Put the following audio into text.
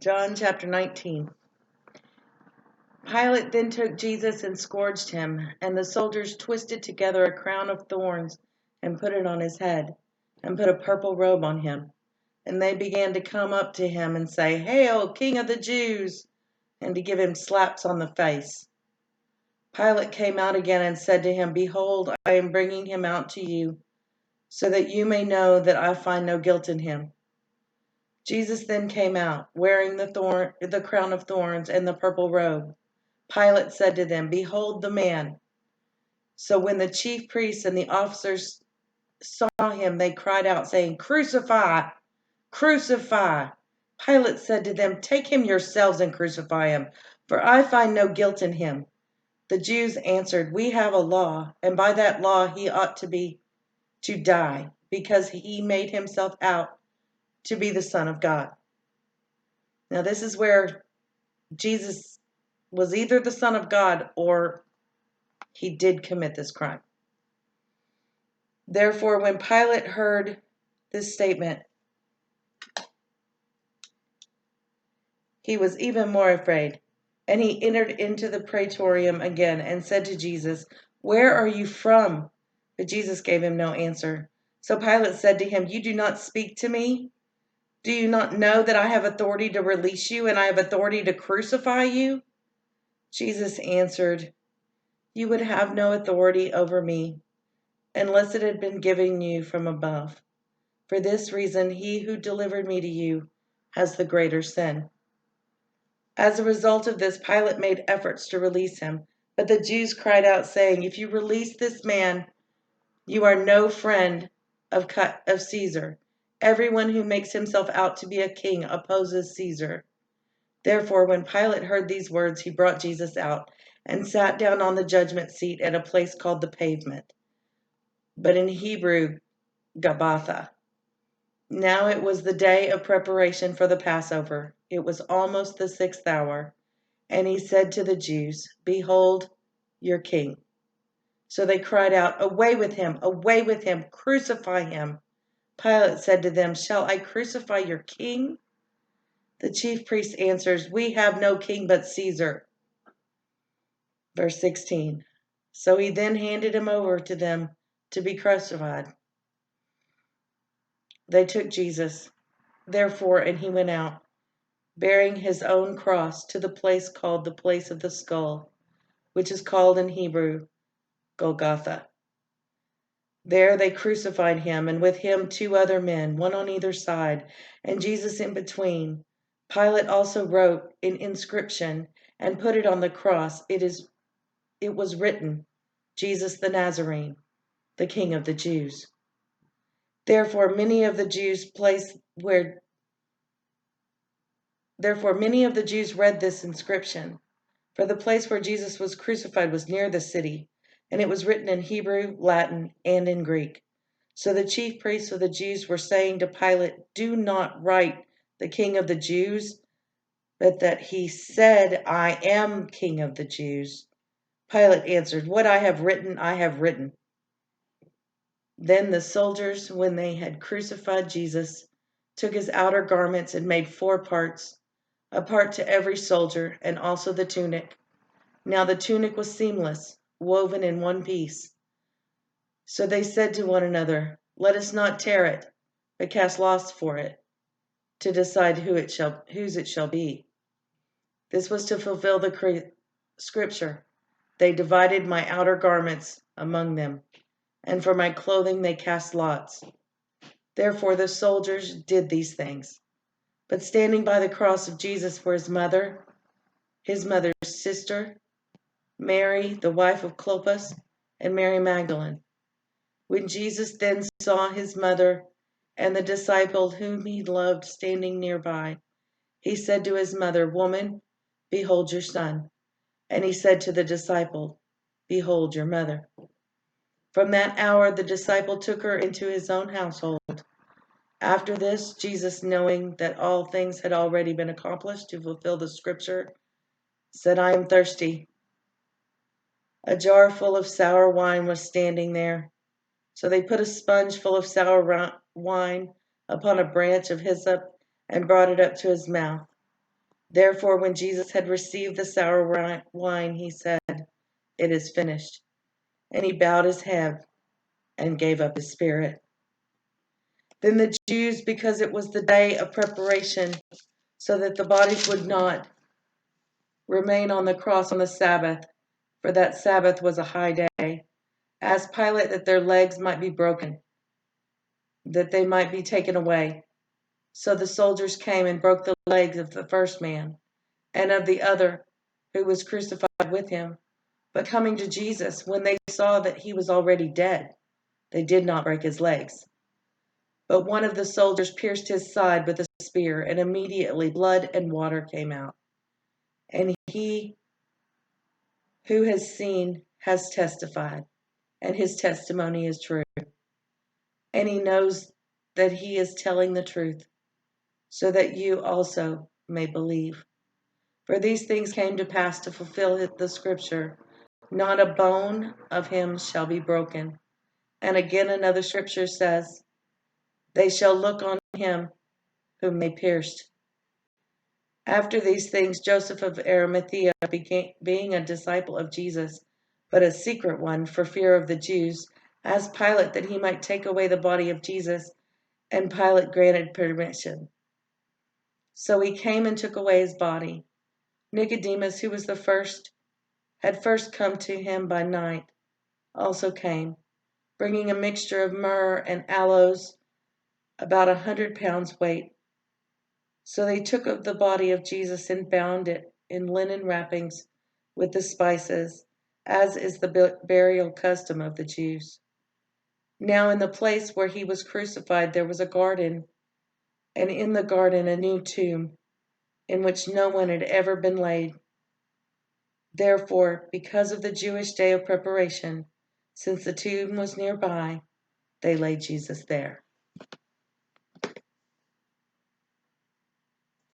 John chapter 19. Pilate then took Jesus and scourged him, and the soldiers twisted together a crown of thorns and put it on his head, and put a purple robe on him. And they began to come up to him and say, "Hail, King of the Jews!" and to give him slaps on the face. Pilate came out again and said to him, "Behold, I am bringing him out to you, so that you may know that I find no guilt in him." Jesus then came out, wearing the crown of thorns and the purple robe. Pilate said to them, "Behold the man." So when the chief priests and the officers saw him, they cried out, saying, "Crucify! Crucify!" Pilate said to them, "Take him yourselves and crucify him, for I find no guilt in him." The Jews answered, "We have a law, and by that law he ought to die, because he made himself out to be the Son of God." Now this is where Jesus was either the Son of God or he did commit this crime. Therefore, when Pilate heard this statement, he was even more afraid, and he entered into the praetorium again and said to Jesus, "Where are you from?" But Jesus gave him no answer. So Pilate said to him, "You do not speak to me? Do you not know that I have authority to release you and I have authority to crucify you?" Jesus answered, "You would have no authority over me unless it had been given you from above. For this reason, he who delivered me to you has the greater sin." As a result of this, Pilate made efforts to release him. But the Jews cried out, saying, "If you release this man, you are no friend of Caesar. Everyone who makes himself out to be a king opposes Caesar." Therefore, when Pilate heard these words, he brought Jesus out and sat down on the judgment seat at a place called the Pavement, but in Hebrew, Gabbatha. Now it was the day of preparation for the Passover. It was almost the 6th hour. And he said to the Jews, "Behold your king." So they cried out, "Away with him! Away with him! Crucify him!" Pilate said to them, "Shall I crucify your king?" The chief priest answers, "We have no king but Caesar." Verse 16. So he then handed him over to them to be crucified. They took Jesus, therefore, and he went out, bearing his own cross, to the place called the place of the skull, which is called in Hebrew Golgotha. There they crucified him, and with him 2 other men, one on either side, and Jesus in between. Pilate also wrote an inscription and put it on the cross. It was written, "Jesus the Nazarene, the King of the Jews." Therefore many of the Jews read this inscription, for the place where Jesus was crucified was near the city, and it was written in Hebrew, Latin, and in Greek. So the chief priests of the Jews were saying to Pilate, "Do not write the King of the Jews, but that he said, 'I am King of the Jews.'" Pilate answered, "What I have written, I have written." Then the soldiers, when they had crucified Jesus, took his outer garments and made 4 parts, a part to every soldier, and also the tunic. Now the tunic was seamless, woven in one piece. So they said to one another, "Let us not tear it, but cast lots for it, to decide whose it shall be." This was to fulfill the scripture, "They divided my outer garments among them, and for my clothing they cast lots." Therefore the soldiers did these things. But standing by the cross of Jesus were his mother's sister, Mary, the wife of Clopas, and Mary Magdalene. When Jesus then saw his mother and the disciple whom he loved standing nearby, he said to his mother, "Woman, behold your son." And he said to the disciple, "Behold your mother." From that hour the disciple took her into his own household. After this, Jesus, knowing that all things had already been accomplished to fulfill the scripture, said, "I am thirsty." A jar full of sour wine was standing there. So they put a sponge full of sour wine upon a branch of hyssop and brought it up to his mouth. Therefore, when Jesus had received the sour wine, he said, "It is finished." And he bowed his head and gave up his spirit. Then the Jews, because it was the day of preparation, so that the bodies would not remain on the cross on the Sabbath, for that Sabbath was a high day, asked Pilate that their legs might be broken, that they might be taken away. So the soldiers came and broke the legs of the first man and of the other who was crucified with him. But coming to Jesus, when they saw that he was already dead, they did not break his legs. But one of the soldiers pierced his side with a spear, and immediately blood and water came out. And he who has seen has testified, and his testimony is true. And he knows that he is telling the truth, so that you also may believe. For these things came to pass to fulfill the scripture, not a bone of him shall be broken. And again another scripture says, they shall look on him whom they pierced. After these things, Joseph of Arimathea, being a disciple of Jesus, but a secret one for fear of the Jews, asked Pilate that he might take away the body of Jesus, and Pilate granted permission. So he came and took away his body. Nicodemus, who was had first come to him by night, also came, bringing a mixture of myrrh and aloes, about 100 pounds weight. So they took up the body of Jesus and bound it in linen wrappings with the spices, as is the burial custom of the Jews. Now in the place where he was crucified there was a garden, and in the garden a new tomb, in which no one had ever been laid. Therefore, because of the Jewish day of preparation, since the tomb was nearby, they laid Jesus there.